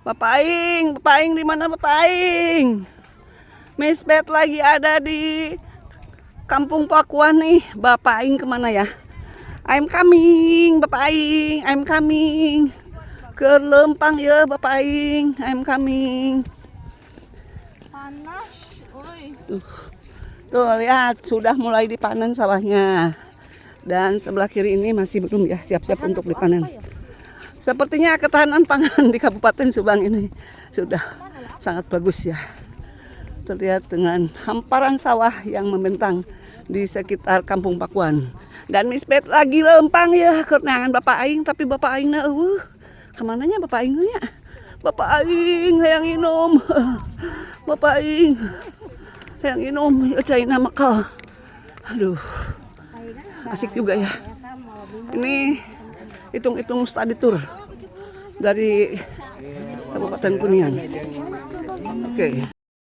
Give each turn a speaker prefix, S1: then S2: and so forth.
S1: Bapak Aing di mana Bapak Aing? Miss Bet lagi ada di Kampung Pakuan nih. Bapak Aing kemana ya? I'm coming, Bapak Aing, I'm coming. Ke Lempang ya Bapak Aing, I'm coming.
S2: Panas, oi.
S1: Tuh lihat, sudah mulai dipanen sawahnya. Dan sebelah kiri ini masih belum ya, siap-siap untuk dipanen. Sepertinya ketahanan pangan di Kabupaten Subang ini sudah sangat bagus ya. Terlihat dengan hamparan sawah yang membentang di sekitar Kampung Pakuan. Dan Miss Bet lagi lempang ya kenangan Bapak Aing, tapi Bapak Aing kemananya Bapak Aing nya? Bapak Aing yang minum. Bapak Aing yang minum ya China makal. Aduh. Asik juga ya. Ini hitung-hitung study tour dari Kabupaten Kuningan. Oke.